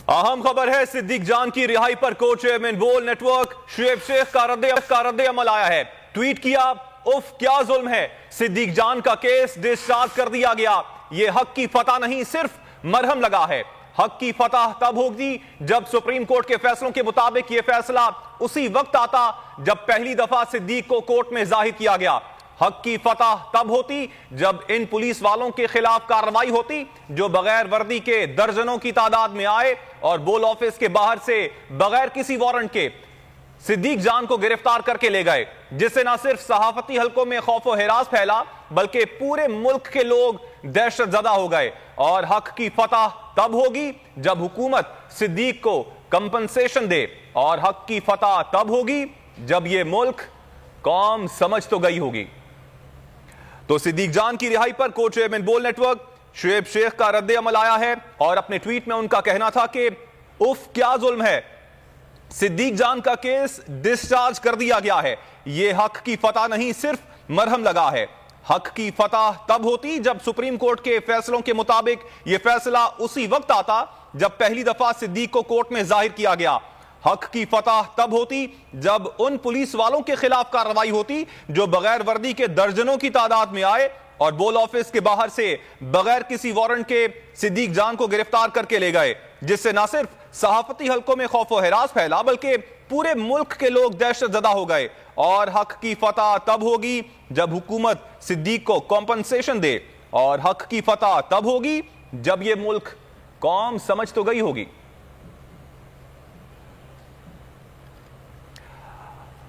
अहम खबर है, सिद्दीक जान की रिहाई पर को चेयरमैन बोल नेटवर्क शुएब शेख का रद्द अमल आया है। ट्वीट किया, उफ क्या जुल्म है, सिद्दीक जान का केस डिस्चार्ज कर दिया गया। यह हक की फतह नहीं, सिर्फ मरहम लगा है। हक की फतह तब होगी जब सुप्रीम कोर्ट के फैसलों के मुताबिक यह फैसला उसी वक्त आता जब पहली दफा सिद्दीक को कोर्ट में जाहिर किया गया। हक की फतह तब होती जब इन पुलिस वालों के खिलाफ कार्रवाई होती जो बगैर वर्दी के दर्जनों की तादाद में आए और बोल ऑफिस के बाहर से बगैर किसी वारंट के सिद्दीक जान को गिरफ्तार करके ले गए, जिससे न सिर्फ सहाफती हलकों में खौफ व हिरास फैला बल्कि पूरे मुल्क के लोग दहशत ज़दा हो गए। और हक की फतह तब होगी जब हुकूमत सिद्दीक को कंपनसेशन दे, और हक की फतह तब होगी जब यह मुल्क कौम समझ तो गई होगी। तो सिद्दीक जान की रिहाई पर को चेयरमैन बोल नेटवर्क शुएब शेख का रद्द अमल आया है और अपने ट्वीट में उनका कहना था कि उफ क्या जुल्म है, सिद्दीक जान का केस डिस्चार्ज कर दिया गया है। यह हक की फतह नहीं, सिर्फ मरहम लगा है। हक की फतह तब होती जब सुप्रीम कोर्ट के फैसलों के मुताबिक यह फैसला उसी वक्त आता जब पहली दफा सिद्दीक को कोर्ट में जाहिर किया गया। हक की फतह तब होती जब उन पुलिस वालों के खिलाफ कार्रवाई होती जो बगैर वर्दी के दर्जनों की तादाद में आए और बोल ऑफिस के बाहर से बगैर किसी वारंट के सिद्दीक जान को गिरफ्तार करके ले गए, जिससे न सिर्फ सहाफती हलकों में खौफ व हिरास फैला बल्कि पूरे मुल्क के लोग दहशत ज़दा हो गए। और हक की फतह तब होगी जब हुकूमत सिद्दीक को कॉम्पनसेशन दे, और हक की फतह तब होगी जब यह मुल्क कौम समझ तो गई होगी।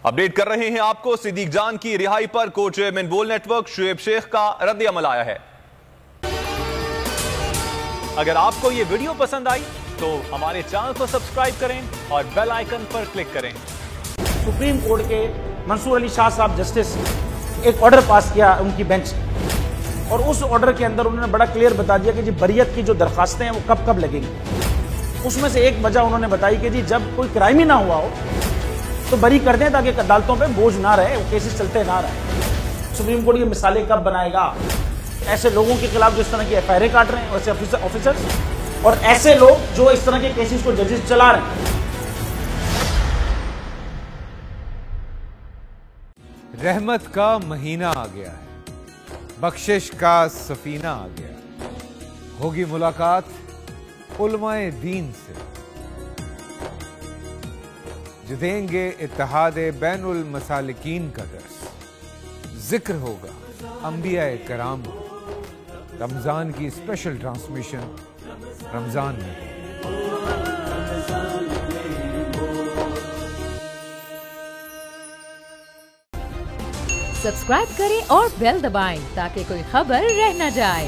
अपडेट कर रहे हैं आपको, सिद्दीक जान की रिहाई पर को चेयरमैन बोल नेटवर्क शुएब शेख का रद्द अमल आया है। अगर आपको यह वीडियो पसंद आई तो हमारे चैनल को सब्सक्राइब करें और बेल आइकन पर क्लिक करें। सुप्रीम कोर्ट के मंसूर अली शाह साहब जस्टिस एक ऑर्डर पास किया उनकी बेंच, और उस ऑर्डर के अंदर उन्होंने बड़ा क्लियर बता दिया कि जी बरियत की जो दरखास्तें हैं वो कब कब लगेंगी। उसमें से एक वजह उन्होंने बताई कि जी जब कोई क्राइम ही ना हुआ हो तो बरी कर दें ताकि अदालतों पे बोझ ना रहे, वो केसेस चलते ना रहे। सुप्रीम कोर्ट ये मिसालें कब बनाएगा ऐसे लोगों के खिलाफ जो इस तरह की एफआईआर काट रहे हैं, वैसे ऑफिसर्स और ऐसे लोग जो इस तरह के केसेस को जजेस चला रहे हैं। रहमत का महीना आ गया है, बख्शिश का सफीना आ गया, होगी मुलाकात उलमाए दीन से, जो देंगे इत्तेहादे बैनुल मसालिकीन का दर्स। जिक्र होगा अंबियाए कराम, रमजान की स्पेशल ट्रांसमिशन रमजान में। सब्सक्राइब करें और बेल दबाएं ताकि कोई खबर रह न जाए।